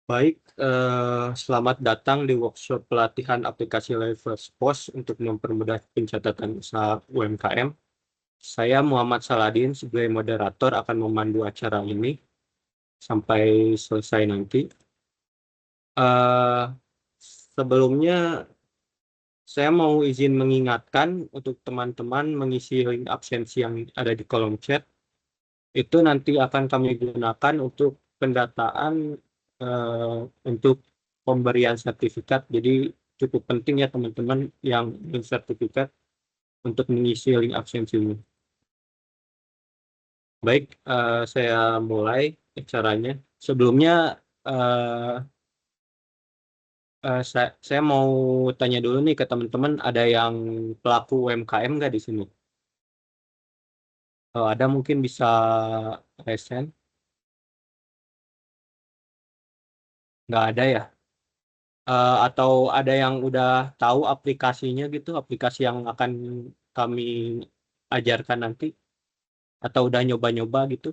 Baik, selamat datang di workshop pelatihan aplikasi Reverse Post untuk mempermudah pencatatan usaha UMKM. Saya Muhammad Saladin sebagai moderator akan memandu acara ini sampai selesai nanti. Eh, Sebelumnya, saya mau izin mengingatkan untuk teman-teman mengisi link absensi yang ada di kolom chat. Itu nanti akan kami gunakan untuk pendataan eh, untuk pemberian sertifikat. Jadi cukup penting ya teman-teman yang bersertifikat untuk mengisi link absensinya. Baik, saya mulai acaranya. Sebelumnya eh, saya mau tanya dulu nih ke teman-teman, ada yang pelaku UMKM nggak di sini? Ada mungkin bisa resen? Nggak ada ya? Atau ada yang udah tahu aplikasinya gitu, aplikasi yang akan kami ajarkan nanti, atau udah nyoba-nyoba gitu?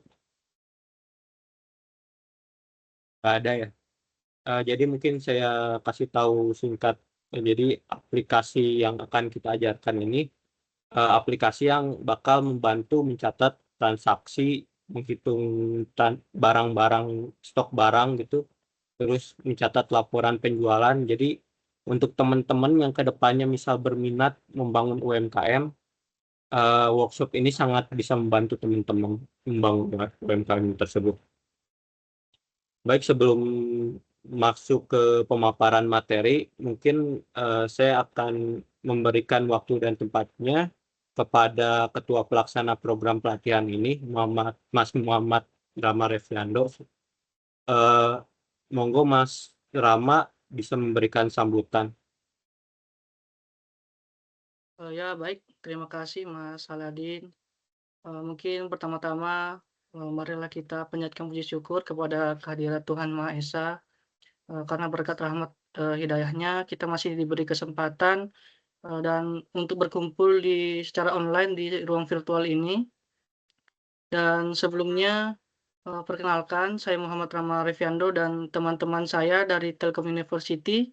Nggak ada ya. Jadi mungkin saya kasih tahu singkat. Jadi aplikasi yang akan kita ajarkan ini, aplikasi yang bakal membantu mencatat transaksi, menghitung barang-barang, stok barang gitu, terus mencatat laporan penjualan. Jadi untuk teman-teman yang kedepannya misal berminat membangun UMKM, workshop ini sangat bisa membantu teman-teman membangun UMKM tersebut. Baik, sebelum masuk ke pemaparan materi, mungkin saya akan memberikan waktu dan tempatnya kepada Ketua Pelaksana Program Pelatihan ini, Mas Muhammad Rama Reviando. Eh, Monggo Mas Rama bisa memberikan sambutan. Ya, baik. Terima kasih, Mas Saladin. Mungkin pertama-tama, marilah kita panjatkan puji syukur kepada kehadirat Tuhan Maha Esa, karena berkat rahmat, hidayah-Nya kita masih diberi kesempatan, dan untuk berkumpul secara online di ruang virtual ini. Dan sebelumnya, perkenalkan saya Muhammad Rama Reviando dan teman-teman saya dari Telkom University,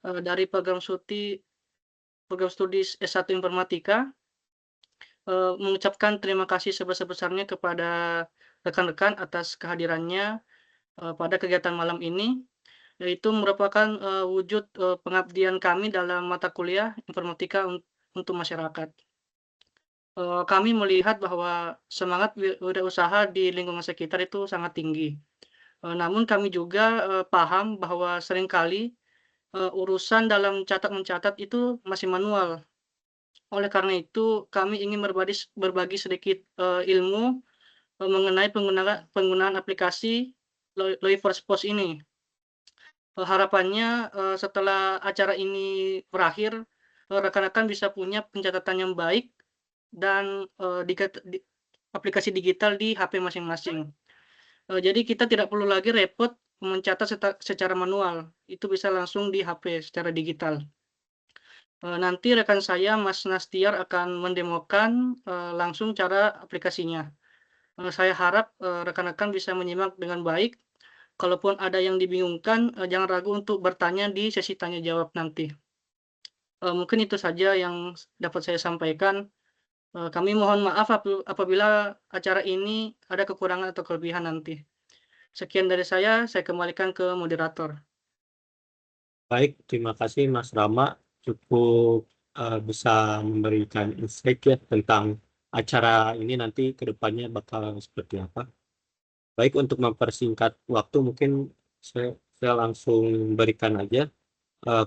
dari program studi S1 Informatika. Mengucapkan terima kasih sebesar-besarnya kepada rekan-rekan atas kehadirannya, pada kegiatan malam ini, yaitu merupakan, wujud, pengabdian kami dalam mata kuliah informatika untuk masyarakat. Kami melihat bahwa semangat wirausaha di lingkungan sekitar itu sangat tinggi. Namun kami juga, paham bahwa seringkali, urusan dalam catat-mencatat itu masih manual. Oleh karena itu, kami ingin berbagi sedikit, ilmu mengenai penggunaan aplikasi Loy First Post ini. Harapannya, setelah acara ini berakhir, rekan-rekan bisa punya pencatatan yang baik dan, di aplikasi digital di HP masing-masing. Jadi kita tidak perlu lagi repot mencatat secara manual, itu bisa langsung di HP secara digital. Nanti rekan saya, Mas Nastiar akan mendemokan, langsung cara aplikasinya. Saya harap, rekan-rekan bisa menyimak dengan baik. Kalaupun ada yang dibingungkan, jangan ragu untuk bertanya di sesi tanya jawab nanti. Mungkin itu saja yang dapat saya sampaikan. Kami mohon maaf apabila acara ini ada kekurangan atau kelebihan nanti. Sekian dari saya kembalikan ke moderator. Baik, terima kasih Mas Rama. Cukup bisa memberikan insight ya tentang acara ini nanti ke depannya bakal seperti apa. Baik, untuk mempersingkat waktu mungkin saya langsung berikan aja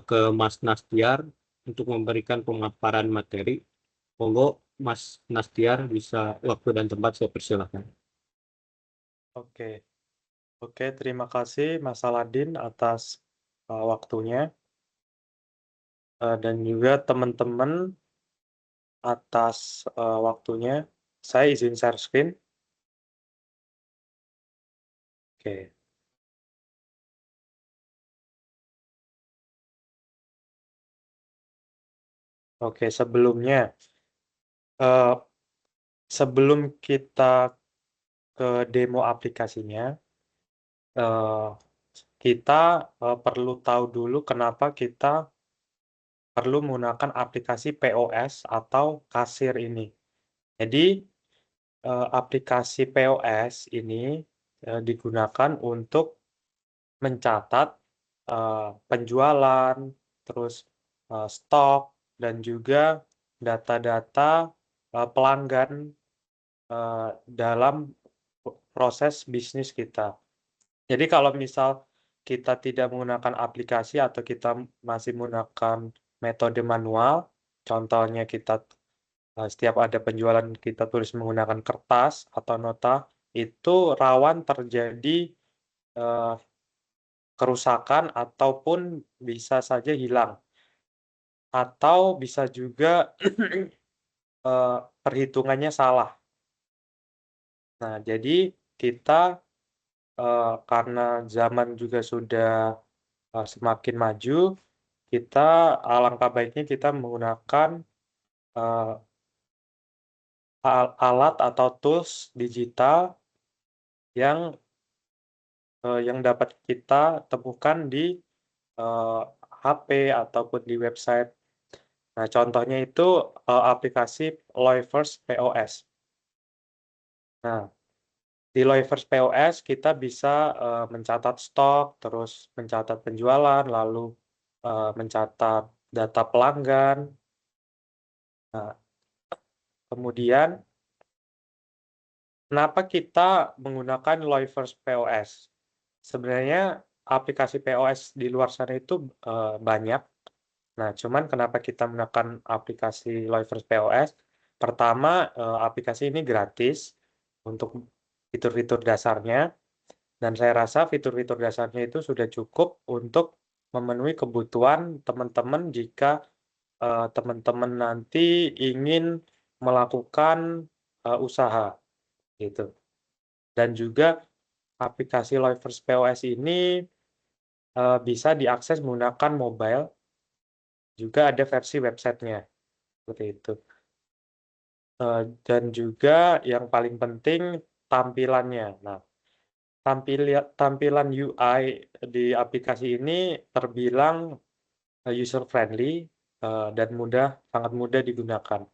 ke Mas Nastiar untuk memberikan pemaparan materi. Monggo Mas Nastiar bisa waktu dan tempat saya persilakan. Oke, oke, terima kasih Mas Saladin atas waktunya dan juga teman-teman atas waktunya. Saya izin share screen. Oke, oke, eh, sebelum kita ke demo aplikasinya, eh, kita perlu tahu dulu kenapa kita perlu menggunakan aplikasi POS atau kasir ini. Jadi, aplikasi POS ini digunakan untuk mencatat penjualan, terus stok, dan juga data-data pelanggan dalam proses bisnis kita. Jadi kalau misal kita tidak menggunakan aplikasi atau kita masih menggunakan metode manual, contohnya kita setiap ada penjualan kita tulis menggunakan kertas atau nota, itu rawan terjadi kerusakan ataupun bisa saja hilang. Atau bisa juga perhitungannya salah. Nah, jadi kita karena zaman juga sudah semakin maju, kita alangkah baiknya kita menggunakan eee, alat atau tools digital yang yang dapat kita temukan di HP ataupun di website. Nah, contohnya itu aplikasi Loivers POS. Nah, di Loivers POS kita bisa mencatat stok, terus mencatat penjualan, lalu mencatat data pelanggan. Nah, kemudian kenapa kita menggunakan Loivers POS? Sebenarnya aplikasi POS di luar sana itu banyak. Nah, cuman kenapa kita menggunakan aplikasi Loivers POS? Pertama, aplikasi ini gratis untuk fitur-fitur dasarnya, dan saya rasa fitur-fitur dasarnya itu sudah cukup untuk memenuhi kebutuhan teman-teman jika teman-teman nanti ingin melakukan usaha gitu. Dan juga aplikasi Loivers POS ini bisa diakses menggunakan mobile, juga ada versi websitenya, seperti itu. Dan juga yang paling penting tampilannya. Nah, tampilan UI di aplikasi ini terbilang user friendly dan sangat mudah digunakan,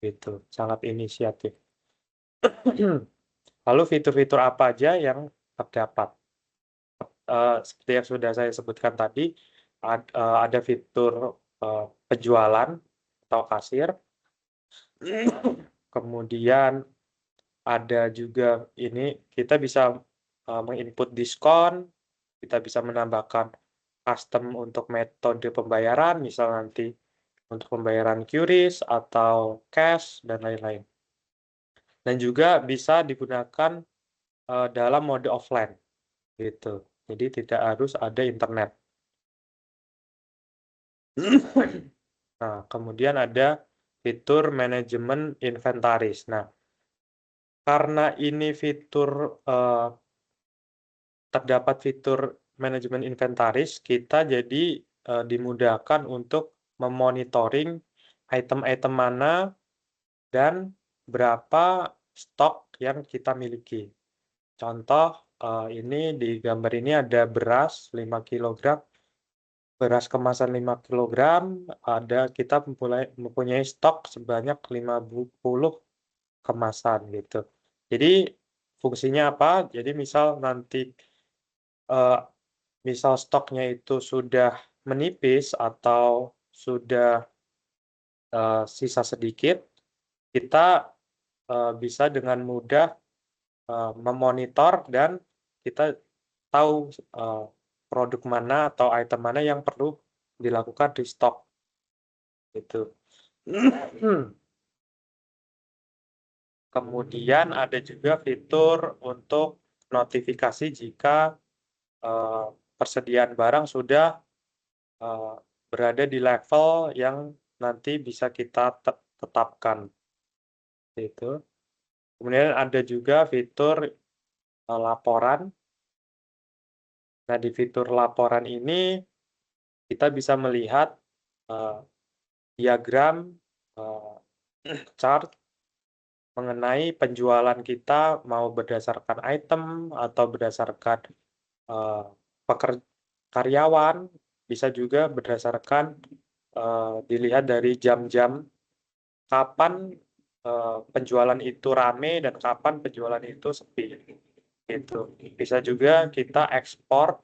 gitu, sangat inisiatif. Lalu fitur-fitur apa aja yang terdapat? Seperti yang sudah saya sebutkan tadi, ada fitur penjualan atau kasir, kemudian ada juga ini kita bisa menginput diskon, kita bisa menambahkan custom untuk metode pembayaran, misal nanti untuk pembayaran QRIS atau cash dan lain-lain. Dan juga bisa digunakan dalam mode offline, gitu. Jadi tidak harus ada internet. Nah, kemudian ada fitur manajemen inventaris. Nah, karena ini terdapat fitur manajemen inventaris, kita jadi dimudahkan untuk memonitoring item-item mana dan berapa stok yang kita miliki. Contoh, ini di gambar ini ada beras 5 kilogram, beras kemasan 5 kilogram, kita mempunyai stok sebanyak 50 kemasan gitu. Jadi fungsinya apa? Jadi misal nanti misal stoknya itu sudah menipis atau sudah sisa sedikit, kita bisa dengan mudah memonitor dan kita tahu produk mana atau item mana yang perlu dilakukan restock gitu. Kemudian ada juga fitur untuk notifikasi jika persediaan barang sudah berada di level yang nanti bisa kita tetapkan, gitu. Kemudian ada juga fitur laporan. Nah, di fitur laporan ini kita bisa melihat diagram chart mengenai penjualan kita mau berdasarkan item atau berdasarkan karyawan, bisa juga berdasarkan dilihat dari jam-jam kapan penjualan itu rame dan kapan penjualan itu sepi. Gitu. Bisa juga kita ekspor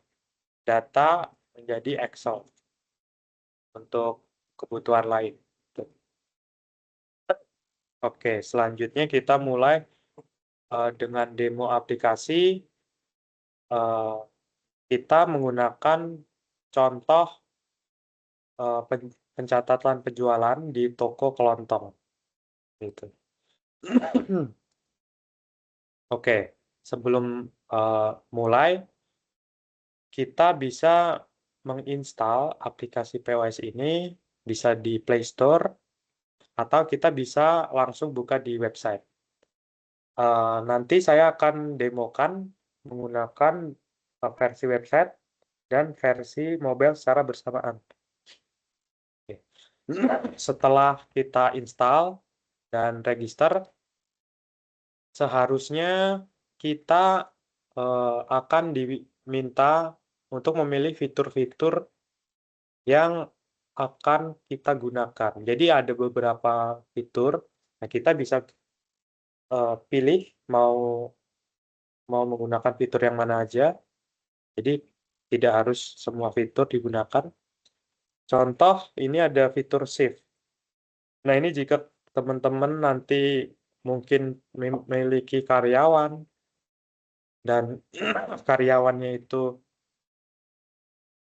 data menjadi Excel untuk kebutuhan lain. Oke, selanjutnya kita mulai dengan demo aplikasi. Kita menggunakan contoh pencatatan penjualan di toko kelontong. Gitu. Oke, sebelum mulai, kita bisa menginstal aplikasi POS ini, bisa di Play Store, atau kita bisa langsung buka di website. Nanti saya akan demokan menggunakan versi website dan versi mobile secara bersamaan. Oke. Setelah kita install dan register, seharusnya kita akan diminta untuk memilih fitur-fitur yang akan kita gunakan. Jadi ada beberapa fitur, nah kita bisa pilih mau menggunakan fitur yang mana aja. Jadi tidak harus semua fitur digunakan. Contoh, ini ada fitur shift. Nah, ini jika teman-teman nanti mungkin memiliki karyawan dan karyawannya itu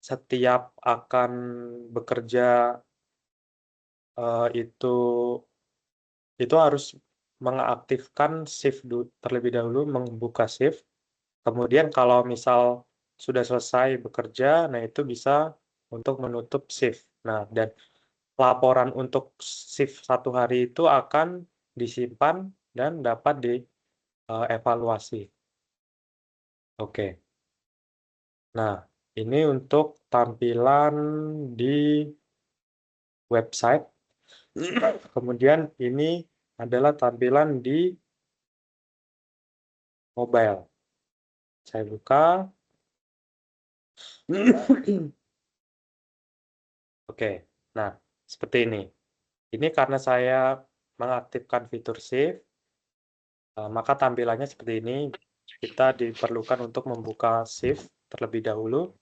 setiap akan bekerja itu harus mengaktifkan shift terlebih dahulu, membuka shift. Kemudian kalau misal sudah selesai bekerja, nah itu bisa untuk menutup shift. Nah, dan laporan untuk shift 1 hari itu akan disimpan dan dapat dievaluasi. Oke. Nah, ini untuk tampilan di website. Kemudian ini adalah tampilan di mobile. Saya buka. Oke, nah seperti ini. Ini karena saya mengaktifkan fitur save, maka tampilannya seperti ini. Kita diperlukan untuk membuka save terlebih dahulu.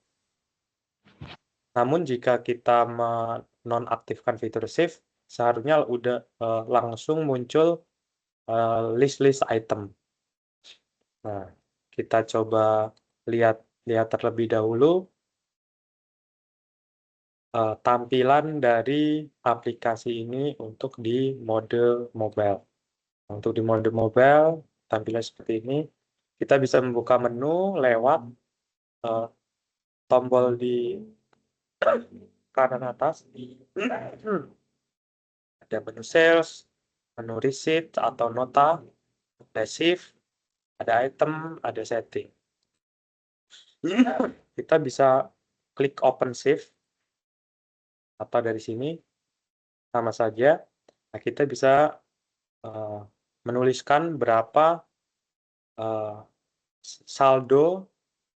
Namun jika kita menonaktifkan fitur save, seharusnya udah langsung muncul list-list item. Nah, kita coba lihat terlebih dahulu tampilan dari aplikasi ini untuk di mode mobile. Untuk di mode mobile, tampilan seperti ini. Kita bisa membuka menu lewat tombol di kanan atas. Ada menu sales, menu receipt atau nota, ada shift, ada item, ada setting. Kita bisa klik open shift atau dari sini sama saja. Nah, kita bisa menuliskan berapa saldo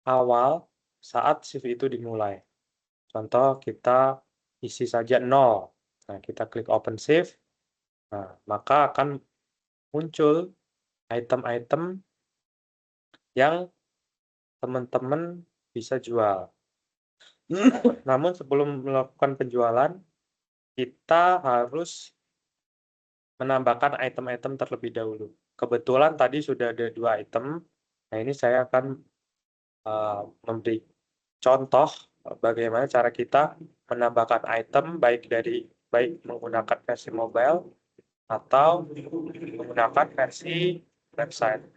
awal saat shift itu dimulai. Contoh kita isi saja 0. Nah, kita klik open shift. Nah, maka akan muncul item-item yang teman-teman bisa jual. Namun sebelum melakukan penjualan, kita harus menambahkan item-item terlebih dahulu. Kebetulan tadi sudah ada 2 item. Nah, ini saya akan memberi contoh bagaimana cara kita menambahkan item baik menggunakan versi mobile atau menggunakan versi website.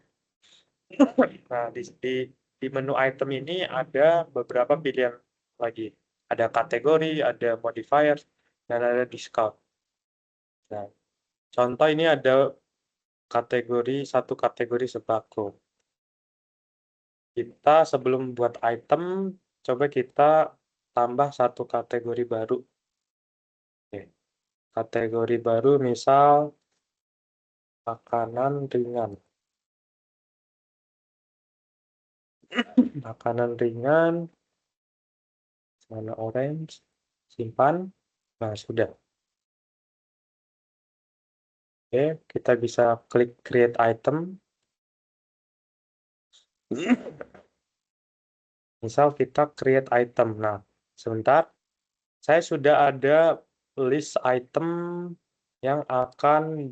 Nah, di menu item ini ada beberapa pilihan lagi. Ada kategori, ada modifier, dan ada discount. Nah, contoh ini ada satu kategori sembako. Kita sebelum buat item, coba kita tambah satu kategori baru. Oke. Kategori baru misal makanan ringan. Makanan ringan, warna orange, simpan. Nah, sudah. Oke, kita bisa klik create item. Misal kita create item. Nah, sebentar. Saya sudah ada list item yang akan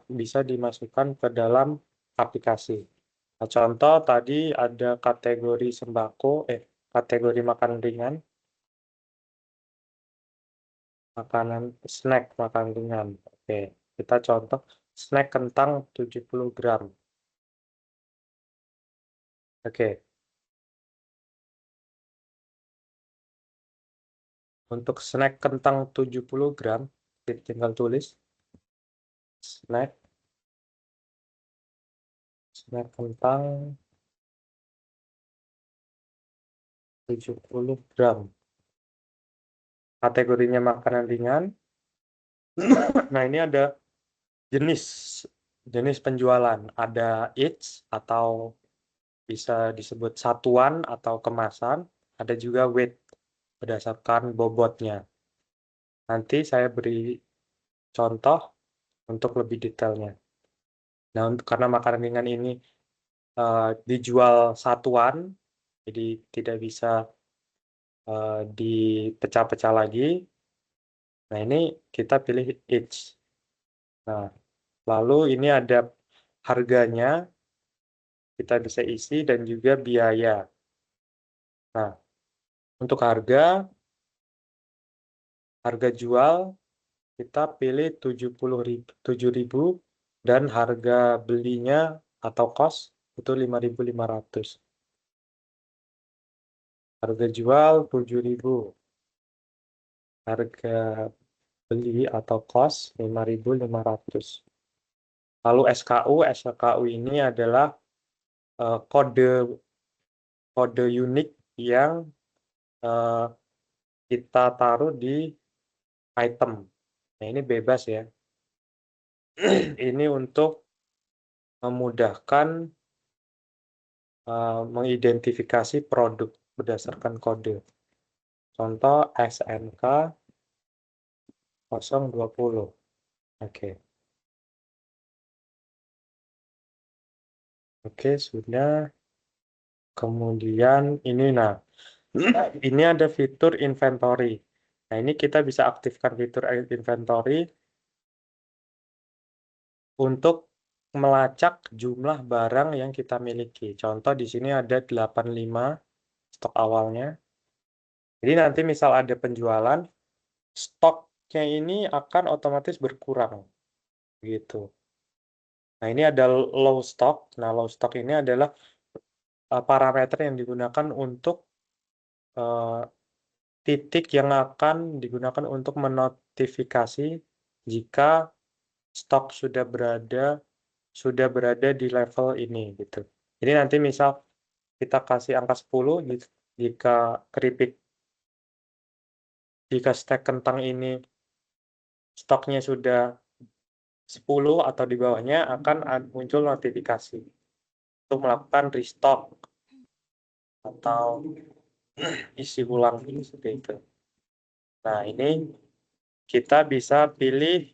bisa dimasukkan ke dalam aplikasi. Nah, contoh tadi ada kategori sembako, kategori makan ringan, snack makan ringan. Oke, kita contoh snack kentang 70 gram. Oke. Untuk snack kentang 70 gram, kita tinggal tulis snack kentang 70 gram. Kategorinya makanan ringan. Nah, ini ada jenis penjualan. Ada each atau bisa disebut satuan atau kemasan. Ada juga weight berdasarkan bobotnya. Nanti saya beri contoh untuk lebih detailnya. Nah, karena makanan ringan ini dijual satuan, jadi tidak bisa dipecah-pecah lagi. Nah, ini kita pilih each. Nah, lalu ini ada harganya, kita bisa isi, dan juga biaya. Nah, untuk harga jual, kita pilih 7.000 dan harga belinya atau cost itu 5.500. Harga jual 7.000. Harga beli atau cost 5.500. Lalu SKU ini adalah kode unik yang kita taruh di item. Nah, ini bebas ya. Ini untuk memudahkan mengidentifikasi produk berdasarkan kode. Contoh SNK 020. Oke. Oke, sudah. Kemudian ini, nah, ini ada fitur inventory. Nah, ini kita bisa aktifkan fitur inventory untuk melacak jumlah barang yang kita miliki. Contoh di sini ada 85 stok awalnya. Jadi nanti misal ada penjualan, stoknya ini akan otomatis berkurang. Gitu. Nah, ini ada low stock. Nah, low stock ini adalah parameter yang digunakan untuk titik yang akan digunakan untuk menotifikasi jika stok sudah berada di level ini gitu. Jadi nanti misal kita kasih angka 10 jika stek kentang ini stoknya sudah 10 atau di bawahnya akan muncul notifikasi untuk melakukan restock atau isi ulang seperti itu. Nah, ini kita bisa pilih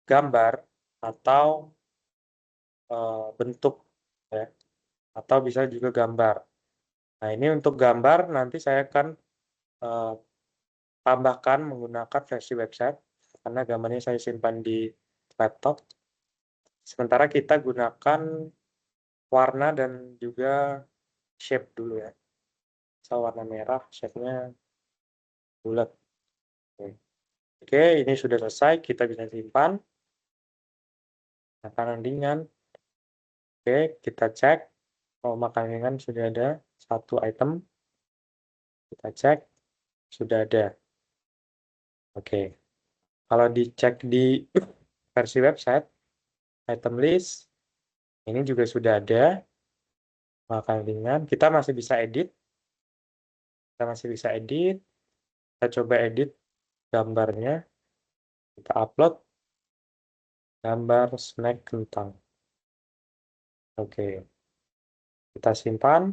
gambar atau bentuk ya, atau bisa juga gambar. Nah, ini untuk gambar nanti saya akan tambahkan menggunakan versi website karena gambarnya saya simpan di laptop. Sementara kita gunakan warna dan juga shape dulu ya. So, warna merah, shape-nya bulat. Oke, ini sudah selesai, kita bisa simpan. Makanan ringan. Oke, kita cek. Oh, makanan ringan sudah ada satu item. Kita cek, sudah ada. Oke, kalau dicek di versi website, item list, ini juga sudah ada. Makanan ringan, kita masih bisa edit. Kita coba edit gambarnya. Kita upload gambar snack kentang. Oke. Kita simpan.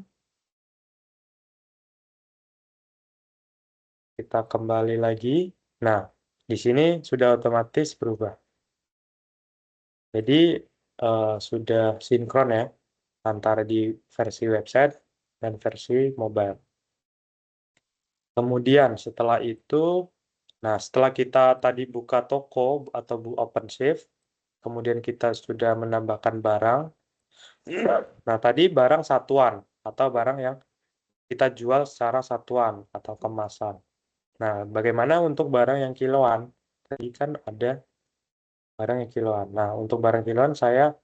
Kita kembali lagi. Nah, di sini sudah otomatis berubah. Jadi sudah sinkron ya antara di versi website dan versi mobile. Kemudian setelah itu, nah setelah kita tadi buka toko atau OpenShift, kemudian kita sudah menambahkan barang. Nah tadi barang satuan atau barang yang kita jual secara satuan atau kemasan. Nah bagaimana untuk barang yang kiloan? Tadi kan ada barang yang kiloan. Nah untuk barang kiloan saya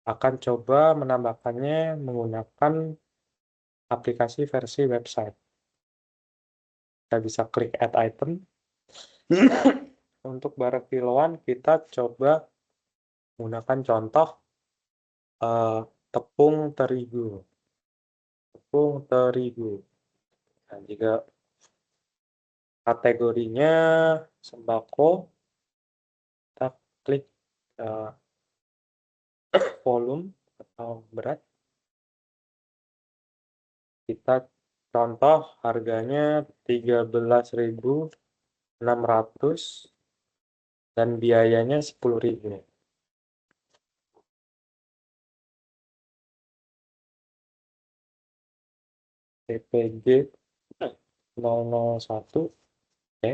akan coba menambahkannya menggunakan aplikasi versi website. Kita bisa klik add item. Untuk barang kiloan kita coba menggunakan contoh tepung terigu. Tepung terigu. Nah, jika kategorinya sembako, kita klik volume atau berat. Kita contoh harganya 13.600 dan biayanya 10.000. PPG 001. Oke.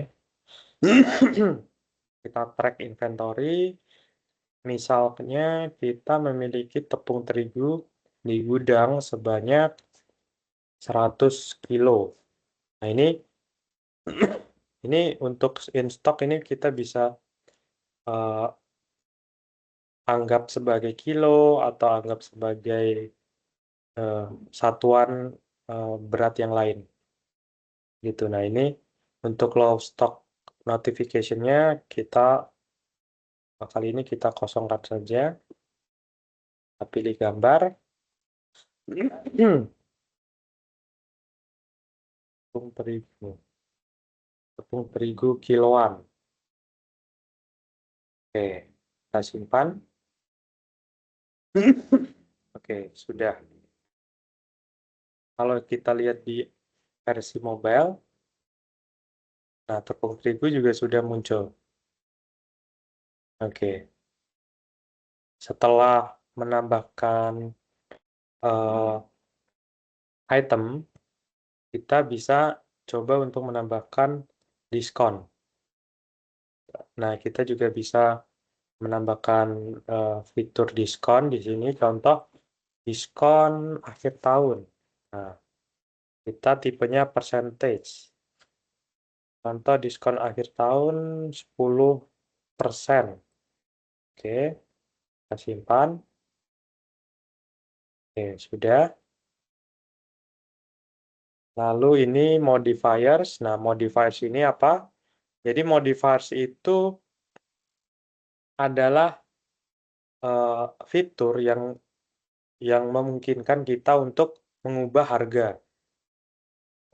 Kita track inventory. Misalnya kita memiliki tepung terigu di gudang sebanyak 100 kilo. Nah, ini untuk in stock ini kita bisa anggap sebagai kilo atau anggap sebagai satuan berat yang lain. Gitu. Nah, ini untuk low stock notification-nya kali ini kita kosongkan saja. Kita pilih gambar. Tepung terigu kiloan. Oke, kita simpan. Oke, sudah. Kalau kita lihat di versi mobile, nah tepung terigu juga sudah muncul. Oke. Setelah menambahkan item, kita bisa coba untuk menambahkan diskon. Nah, kita juga bisa menambahkan fitur diskon di sini. Contoh diskon akhir tahun. Nah, kita tipenya percentage. Contoh diskon akhir tahun 10%. Oke, kita simpan. Oke, sudah. Lalu ini modifiers. Nah, modifiers ini apa? Jadi modifiers itu adalah fitur yang memungkinkan kita untuk mengubah harga.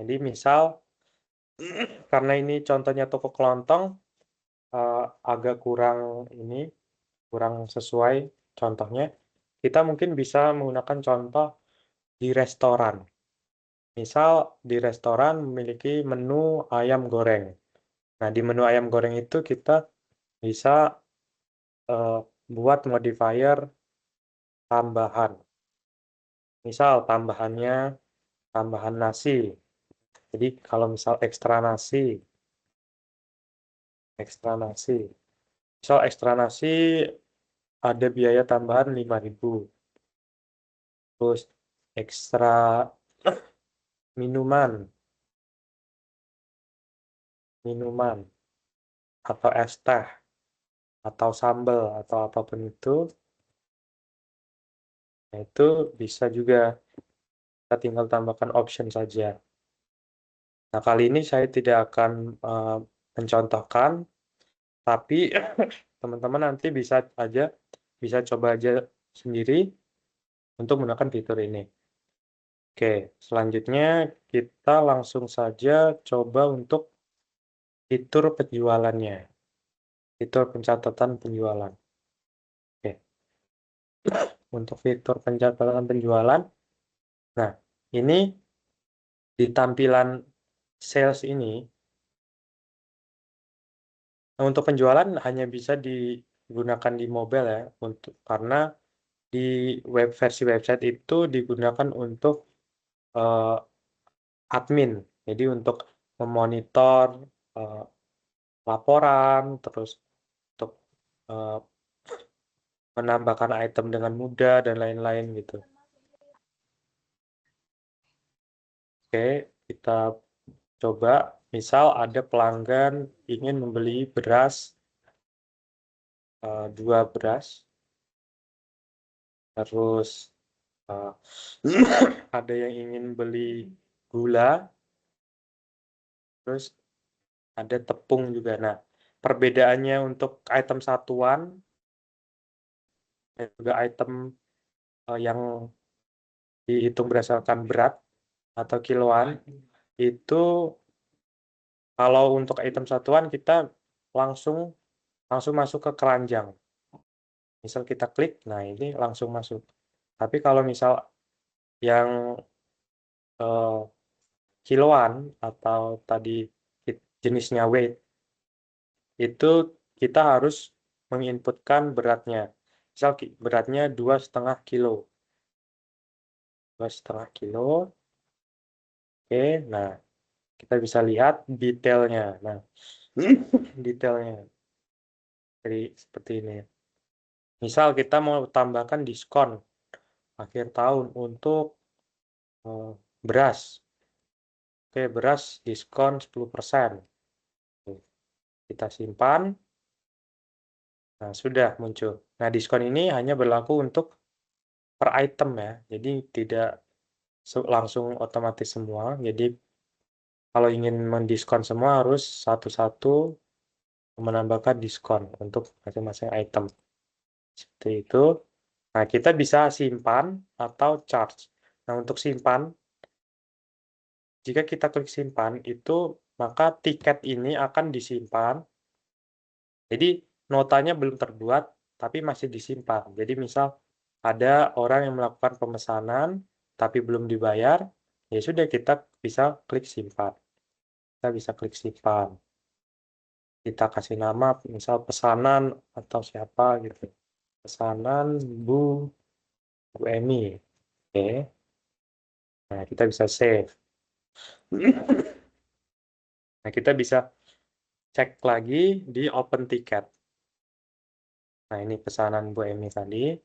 Jadi misal, karena ini contohnya toko kelontong, agak kurang sesuai contohnya. Kita mungkin bisa menggunakan contoh di restoran. Misal di restoran memiliki menu ayam goreng. Nah, di menu ayam goreng itu kita bisa buat modifier tambahan. Misal tambahan nasi. Jadi kalau misal ekstra nasi. Misal ekstra nasi ada biaya tambahan 5.000. Terus ekstra minuman atau es teh atau sambal atau apapun itu, nah itu bisa juga kita tinggal tambahkan option saja. Nah, kali ini saya tidak akan mencontohkan, tapi teman-teman nanti bisa coba aja sendiri untuk menggunakan fitur ini. Oke, selanjutnya kita langsung saja coba untuk fitur penjualannya. Fitur pencatatan penjualan. Oke. Untuk fitur pencatatan penjualan, Nah, ini di tampilan sales ini, untuk penjualan hanya bisa digunakan di mobile ya, karena di versi website itu digunakan untuk admin, jadi untuk memonitor laporan, terus untuk menambahkan item dengan mudah dan lain-lain gitu. Oke, kita coba. Misal ada pelanggan ingin membeli beras, 2 beras, terus ada yang ingin beli gula, terus ada tepung juga. Nah, perbedaannya untuk item satuan dan juga item yang dihitung berdasarkan berat atau kiloan, itu kalau untuk item satuan kita langsung masuk ke keranjang. Misal kita klik, nah ini langsung masuk. Tapi kalau misal yang kiloan atau tadi jenisnya weight, itu kita harus menginputkan beratnya. Misal beratnya 2,5 kilo. 2,5 kilo. Oke, nah kita bisa lihat detailnya. Nah, detailnya jadi seperti ini. Misal kita mau tambahkan diskon akhir tahun untuk beras. Oke, beras diskon 10%. Kita simpan. Nah, sudah muncul. Nah, diskon ini hanya berlaku untuk per item ya. Jadi tidak langsung otomatis semua. Jadi kalau ingin mendiskon semua harus satu-satu menambahkan diskon untuk masing-masing item. Seperti itu. Nah, kita bisa simpan atau charge. Nah, untuk simpan, jika kita klik simpan, itu maka tiket ini akan disimpan. Jadi, notanya belum terbuat, tapi masih disimpan. Jadi, misal ada orang yang melakukan pemesanan, tapi belum dibayar, ya sudah kita bisa klik simpan. Kita bisa klik simpan. Kita kasih nama, misal pesanan atau siapa gitu. Pesanan Bu Emi. Oke. Nah, kita bisa save. Nah, kita bisa cek lagi di open ticket. Nah, ini pesanan Bu Emi tadi.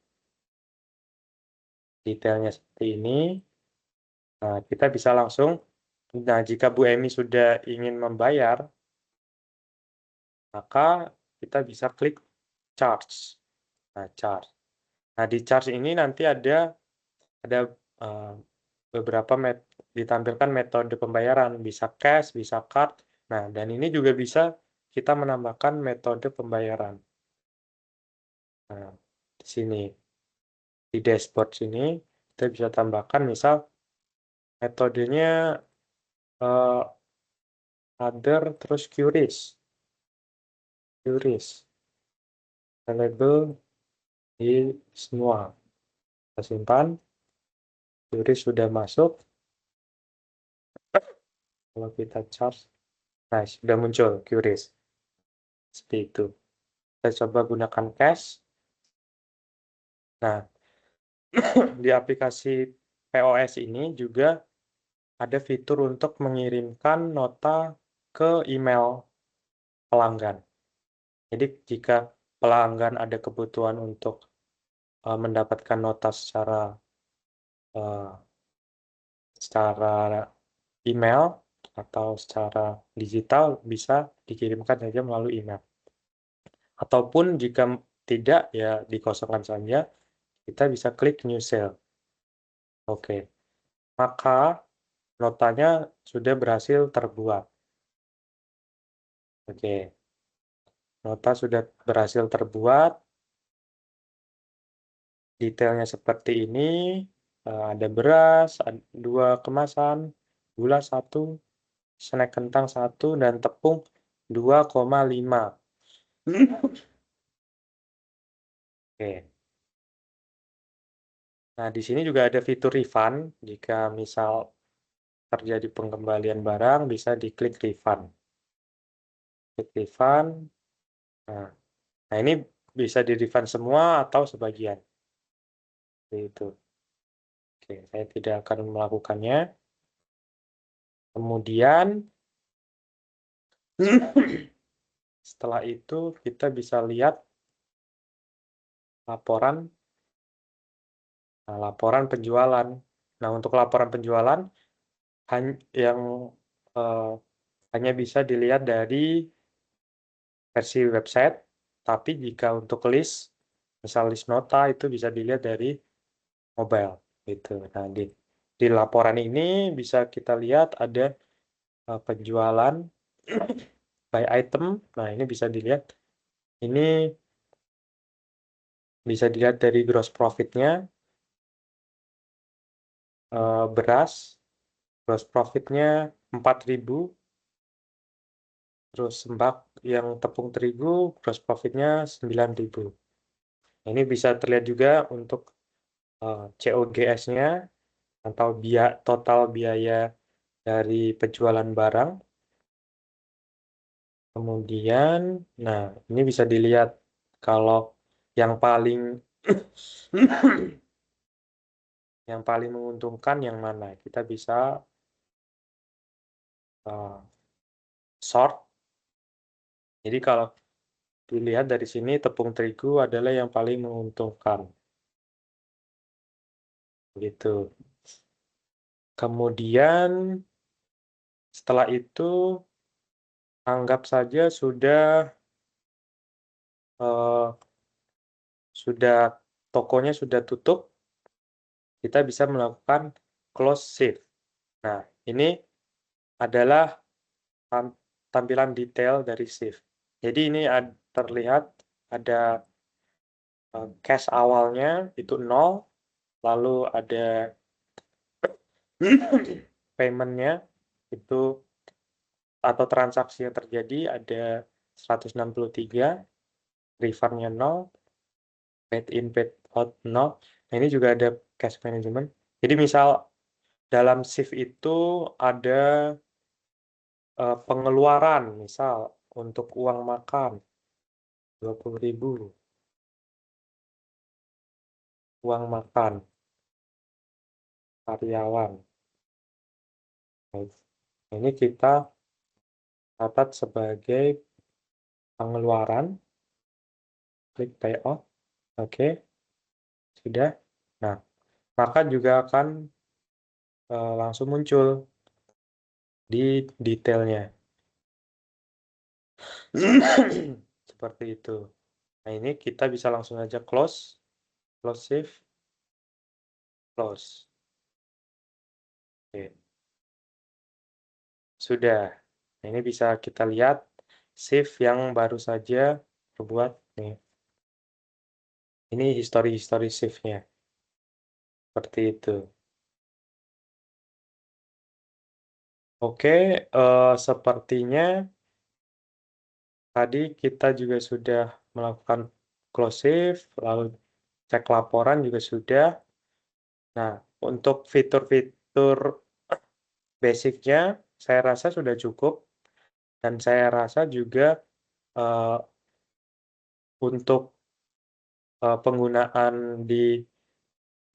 Detailnya seperti ini. Nah, kita bisa langsung, nah jika Bu Emi sudah ingin membayar, maka kita bisa klik charge. Nah, charge. Nah, di charge ini nanti ada beberapa ditampilkan metode pembayaran, bisa cash, bisa card. Nah, dan ini juga bisa kita menambahkan metode pembayaran. Nah, di sini di dashboard sini kita bisa tambahkan misal metodenya other terus QRIS. Available di semua. Kita simpan. QRIS sudah masuk. Kalau kita charge, nah sudah muncul QRIS. Seperti itu. Kita coba gunakan cash. Nah, di aplikasi POS ini juga ada fitur untuk mengirimkan nota ke email pelanggan. Jadi jika pelanggan ada kebutuhan untuk mendapatkan nota secara email atau secara digital bisa dikirimkan saja melalui email. Ataupun jika tidak ya dikosongkan saja, kita bisa klik new sale. Oke. Maka notanya sudah berhasil terbuat. Oke. Nota sudah berhasil terbuat. Detailnya seperti ini. Ada beras, 2 kemasan, gula 1, snack kentang 1, dan tepung 2,5. Oke. Nah, di sini juga ada fitur refund. Jika misal terjadi pengembalian barang, bisa diklik refund. Klik refund. Nah, ini bisa di refund semua atau sebagian. Seperti itu. Oke, saya tidak akan melakukannya. Kemudian, setelah itu kita bisa lihat laporan laporan penjualan. Nah, untuk laporan penjualan yang hanya bisa dilihat dari versi website, tapi jika untuk list, misal list nota itu bisa dilihat dari mobile gitu. Nah, di laporan ini bisa kita lihat ada penjualan by item. Nah, ini bisa dilihat. Ini bisa dilihat dari gross profit-nya. Beras, gross profit-nya 4.000. Terus yang tepung terigu, gross profit-nya 9.000. Ini bisa terlihat juga untuk COGS-nya atau total biaya dari penjualan barang. Kemudian, nah ini bisa dilihat kalau yang paling yang paling menguntungkan yang mana. Kita bisa sort. Jadi kalau dilihat dari sini tepung terigu adalah yang paling menguntungkan. Gitu. Kemudian setelah itu anggap saja sudah tokonya sudah tutup, kita bisa melakukan close shift. Nah, ini adalah tampilan detail dari shift. Jadi ini terlihat ada cash awalnya itu 0, lalu ada payment-nya itu atau transaksi yang terjadi ada 163, refund-nya 0, paid in, paid out 0. Nah, ini juga ada cash management. Jadi misal dalam shift itu ada pengeluaran, misal untuk uang makan 20.000, uang makan karyawan. Nah, ini kita catat sebagai pengeluaran, klik payout, oke, sudah. Nah, maka juga akan langsung muncul di detailnya. Seperti itu. Nah, ini kita bisa langsung aja close shift, close. Oke. Sudah. Nah, ini bisa kita lihat shift yang baru saja terbuat nih. Ini history shift-nya. Seperti itu. Oke, sepertinya tadi kita juga sudah melakukan close shift, lalu cek laporan juga sudah. Nah, untuk fitur-fitur basic-nya saya rasa sudah cukup, dan saya rasa juga untuk penggunaan di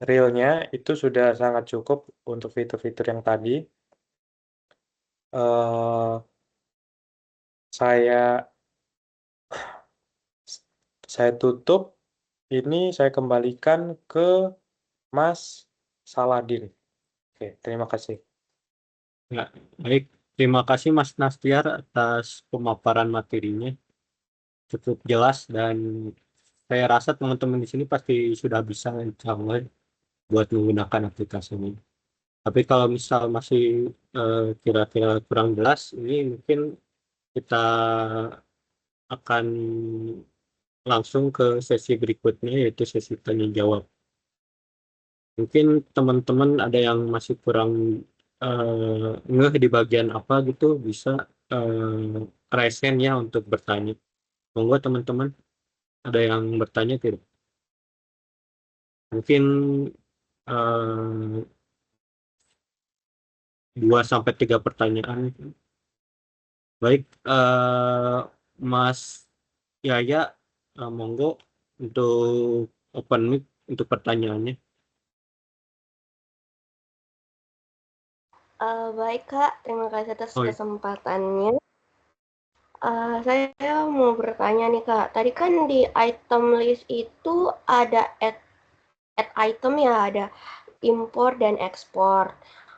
real-nya itu sudah sangat cukup untuk fitur-fitur yang tadi. Saya tutup, ini saya kembalikan ke Mas Saladin. Oke, terima kasih. Ya, baik. Terima kasih Mas Nastiar atas pemaparan materinya. Cukup jelas dan saya rasa teman-teman di sini pasti sudah bisa download buat menggunakan aplikasi ini. Tapi kalau misal masih kira-kira kurang jelas, ini mungkin kita akan langsung ke sesi berikutnya, yaitu sesi tanya jawab. Mungkin teman-teman ada yang masih kurang ngeh di bagian apa gitu, bisa raise hand ya untuk bertanya. Monggo teman-teman, ada yang bertanya tidak? Mungkin eh, 2 sampai 3 pertanyaan. Baik, Mas Yaya, monggo untuk open mic untuk pertanyaannya. Baik Kak, terima kasih atas Oh, kesempatannya. Saya mau bertanya nih Kak, tadi kan di item list itu ada add item ya, ada impor dan ekspor.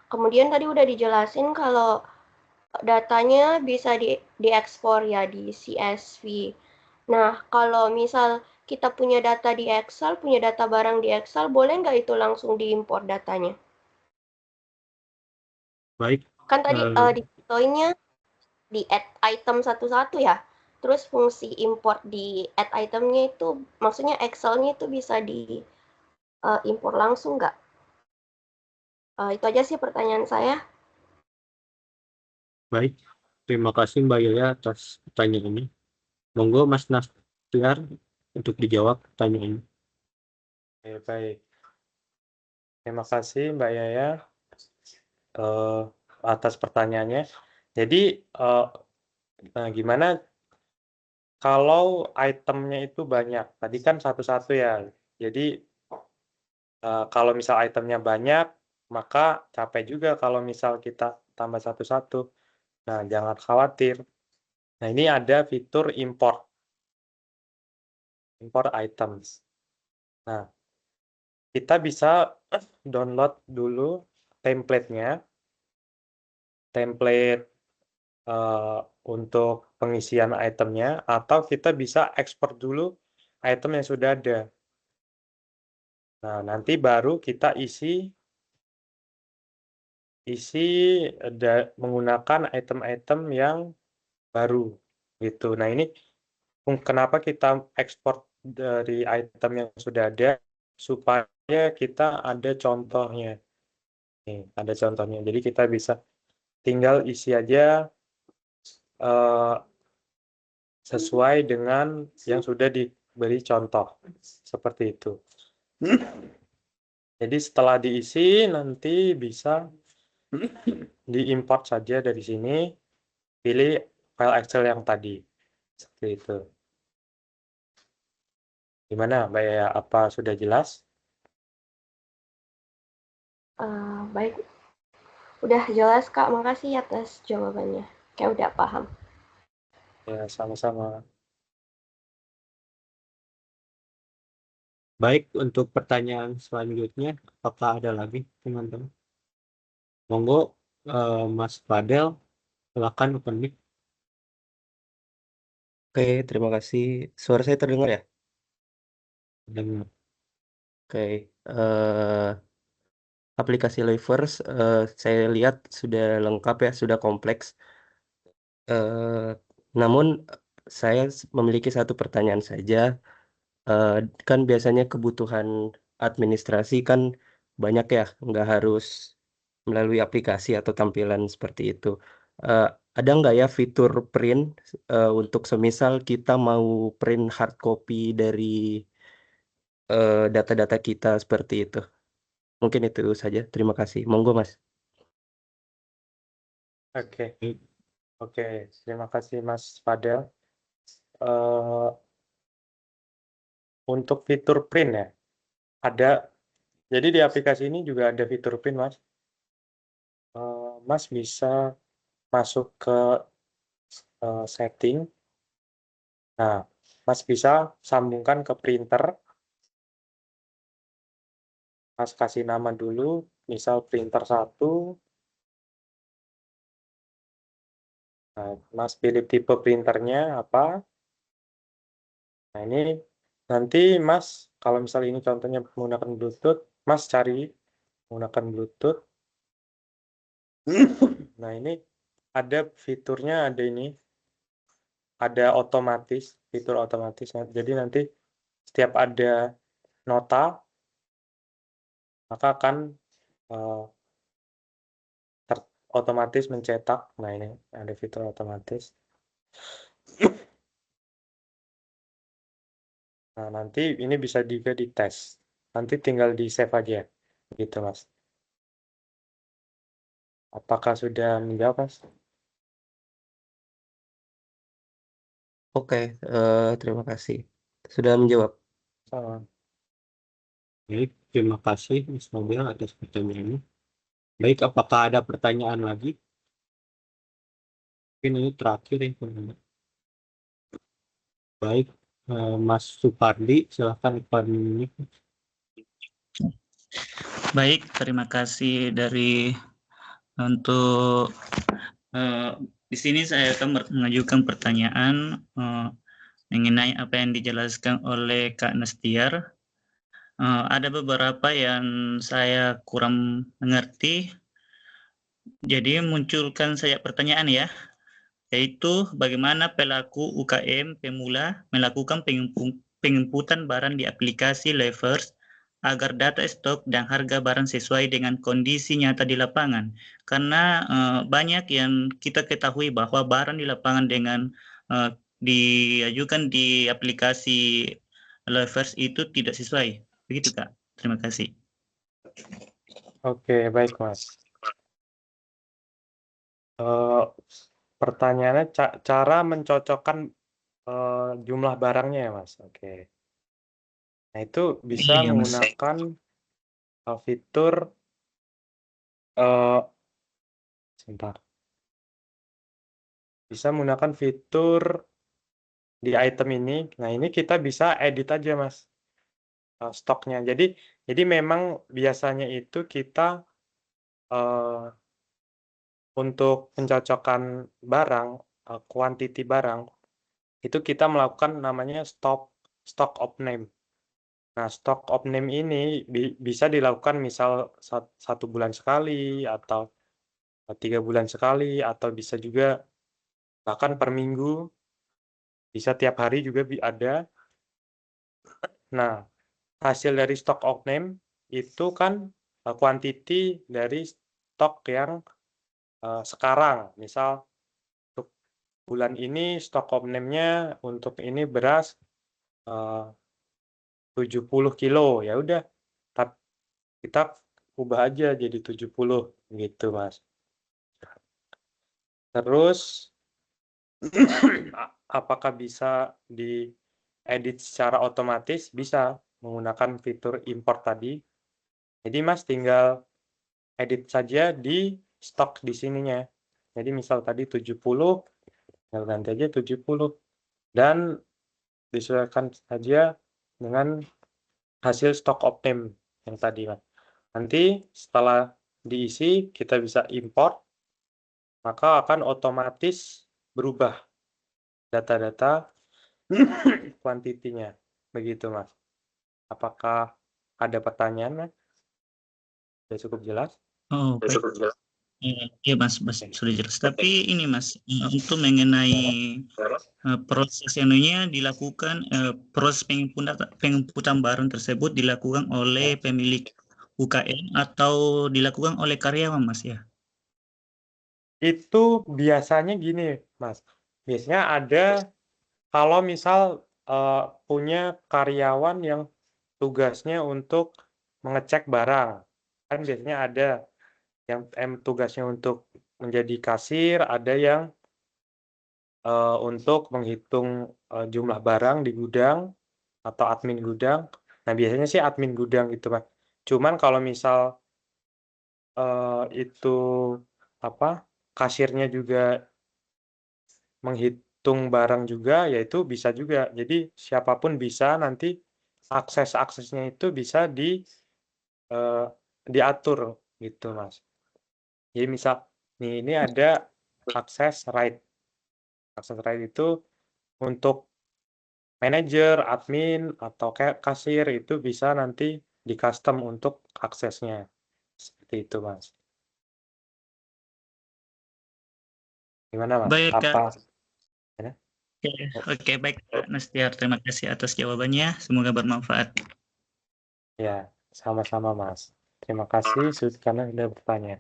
Kemudian tadi udah dijelasin kalau datanya bisa diekspor ya di CSV. Nah, kalau misal kita punya data di Excel, punya data barang di Excel, boleh nggak itu langsung diimpor datanya? baik. Kan tadi di poinnya di add item satu-satu ya. Terus fungsi import di add itemnya itu, maksudnya Excel-nya itu bisa di import langsung nggak? Itu aja sih pertanyaan saya. Baik, terima kasih Mbak Yaya atas pertanyaannya. Monggo Mas Nastiar untuk dijawab pertanyaannya. Oke, baik. Terima kasih Mbak Yaya atas pertanyaannya. Jadi, nah gimana kalau itemnya itu banyak? Tadi kan satu-satu ya. Jadi, kalau misal itemnya banyak, maka capek juga kalau misal kita tambah satu-satu. Nah, jangan khawatir. Nah, ini ada fitur import items. Nah, kita bisa download dulu template-nya, template untuk pengisian itemnya, atau kita bisa ekspor dulu item yang sudah ada. Nah, nanti baru kita isi menggunakan item-item yang baru gitu. Nah, ini kenapa kita ekspor dari item yang sudah ada supaya kita ada contohnya. Nih, ada contohnya. Jadi kita bisa tinggal isi aja sesuai dengan yang sudah diberi contoh. Seperti itu. Jadi setelah diisi nanti bisa diimport saja dari sini, pilih file Excel yang tadi. Seperti itu. Gimana, Mbak Yaya? Apa sudah jelas? Baik, udah jelas Kak, makasih atas jawabannya. Kayak udah paham. Ya, sama-sama. Baik, untuk pertanyaan selanjutnya, apakah ada lagi teman-teman? Monggo, Mas Fadel, silakan open mic. Oke, terima kasih. Suara saya terdengar ya? Dengar. Oke, aplikasi Liveverse saya lihat sudah lengkap ya, sudah kompleks. Namun saya memiliki satu pertanyaan saja. Eh, Kan biasanya kebutuhan administrasi kan banyak ya, nggak harus melalui aplikasi atau tampilan seperti itu. Eh, ada nggak ya fitur print untuk semisal kita mau print hard copy dari data-data kita seperti itu? Mungkin itu saja. Terima kasih. Monggo, Mas. Oke, oke. Terima kasih, Mas Fadel. Eh, untuk fitur print ya, ada. Jadi di aplikasi ini juga ada fitur print, Mas. Mas bisa masuk ke setting. Nah, Mas bisa sambungkan ke printer. Mas kasih nama dulu, misal printer 1. Nah, Mas pilih tipe printernya apa. Nah, ini nanti Mas, kalau misalnya ini contohnya menggunakan Bluetooth, Mas cari menggunakan Bluetooth. Nah, ini ada fiturnya, ada ini. Ada otomatis, fitur otomatis. Nah, jadi nanti setiap ada nota, maka akan otomatis mencetak. Nah, ini ada fitur otomatis. Nah, nanti ini bisa juga dites. Nanti tinggal di save aja. Gitu, Mas. Apakah sudah menjawab, Mas? Oke, terima kasih. Sudah menjawab. Sama. Baik, terima kasih Mas Nobel atas pertanyaannya. Baik, apakah ada pertanyaan lagi? Mungkin ini terakhir ya. Baik, Mas Supardi, silakan Pak. Baik, terima kasih untuk di sini saya akan mengajukan pertanyaan mengenai apa yang dijelaskan oleh Kak Nestiar. Ada beberapa yang saya kurang mengerti, jadi munculkan saya pertanyaan ya, yaitu bagaimana pelaku UKM pemula melakukan penginputan barang di aplikasi Levers agar data stok dan harga barang sesuai dengan kondisi nyata di lapangan. Karena banyak yang kita ketahui bahwa barang di lapangan dengan diajukan di aplikasi Levers itu tidak sesuai. Begitu, Kak. Terima kasih. Oke, baik, Mas. Pertanyaannya cara mencocokkan jumlah barangnya ya, Mas. Oke. Nah, itu bisa Iya, Mas. menggunakan fitur sebentar. Bisa menggunakan fitur di item ini. Nah, ini kita bisa edit aja, Mas, stoknya. Jadi memang biasanya itu kita untuk pencocokan barang, quantity barang, itu kita melakukan namanya stock of name. Nah, stock of name ini bisa dilakukan misal 1 bulan sekali, atau 3 bulan sekali, atau bisa juga bahkan per minggu, bisa tiap hari juga ada. Nah, hasil dari stock of name itu kan quantity dari stok yang sekarang. Misal untuk bulan ini stock of name-nya untuk ini beras 70 kilo, ya udah kita ubah aja jadi 70 gitu, Mas. Terus apakah bisa diedit secara otomatis? Bisa menggunakan fitur import tadi. Jadi Mas tinggal edit saja di stok di sininya. Jadi misal tadi 70, tinggal ganti aja 70 dan disesuaikan saja dengan hasil stock of name yang tadi, Mas. Nanti setelah diisi kita bisa import, maka akan otomatis berubah data-data kuantitinya. Begitu, Mas. Apakah ada pertanyaan, Mas? Sudah cukup jelas? Oh, baik. Iya, Mas, sudah jelas. Tapi ini, Mas, untuk mengenai proses anunya dilakukan, proses penginputan barang tersebut dilakukan oleh pemilik UKM atau dilakukan oleh karyawan, Mas, ya? Itu biasanya gini, Mas. Biasanya ada, kalau misal punya karyawan yang tugasnya untuk mengecek barang, kan biasanya ada yang tugasnya untuk menjadi kasir, ada yang untuk menghitung jumlah barang di gudang atau admin gudang. Nah, biasanya sih admin gudang gitu, Mas. Cuman kalau misal itu apa, kasirnya juga menghitung barang juga, yaitu bisa juga. Jadi siapapun bisa, nanti aksesnya itu bisa diatur gitu, Mas. Jadi misal nih, ini ada akses right. Akses right itu untuk manajer, admin, atau kayak kasir itu bisa nanti di custom untuk aksesnya. Seperti itu, Mas. Gimana, Mas? Baik, Kak. Apa? Ya? Oke, baik, Kak Nestiar. Terima kasih atas jawabannya. Semoga bermanfaat. Ya, sama-sama, Mas. Terima kasih karena sudah bertanya.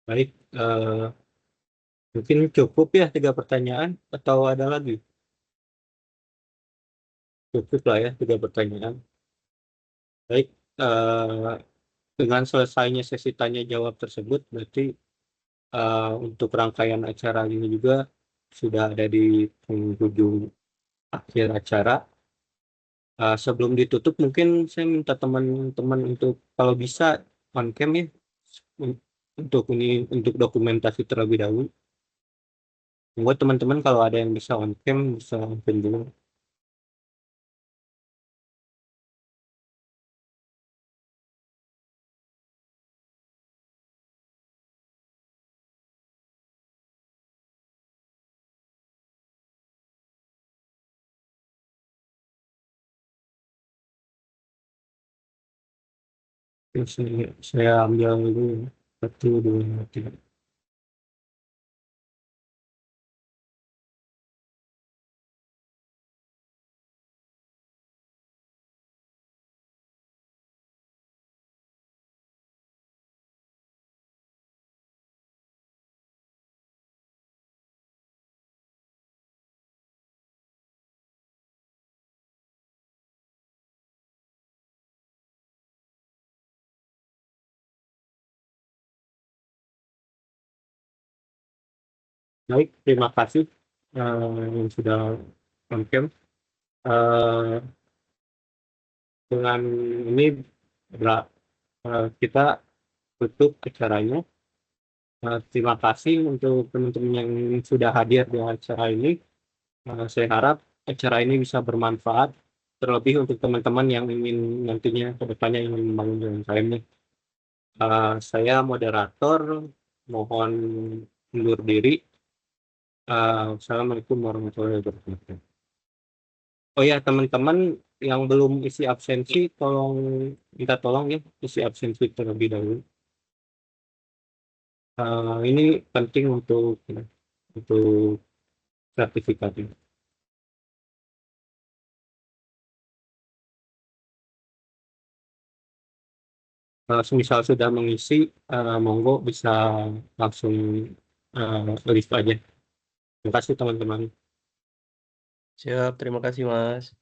Baik, mungkin cukup ya 3 pertanyaan atau ada lagi? Cukup lah ya 3 pertanyaan. Baik, dengan selesainya sesi tanya jawab tersebut, berarti untuk rangkaian acara ini juga sudah ada di penghujung akhir acara. Sebelum ditutup, mungkin saya minta teman-teman untuk kalau bisa on cam ya, untuk dokumentasi terlebih dahulu. Buat teman-teman kalau ada yang bisa on cam bisa on cam dulu. Terus saya ambil dulu 1, 2, 3. Baik, terima kasih yang sudah on cam. Dengan ini kita tutup acaranya. Terima kasih untuk teman-teman yang sudah hadir di acara ini. Saya harap acara ini bisa bermanfaat, terlebih untuk teman-teman yang ingin nantinya ke depannya ingin membangun UMKM nih. Saya moderator, mohon undur diri. Assalamualaikum warahmatullahi wabarakatuh. Oh ya, teman-teman yang belum isi absensi, minta tolong ya isi absensi terlebih dahulu. Ini penting untuk sertifikatnya. Semisal sudah mengisi, monggo bisa langsung lift aja. Terima kasih teman-teman. Siap, terima kasih Mas.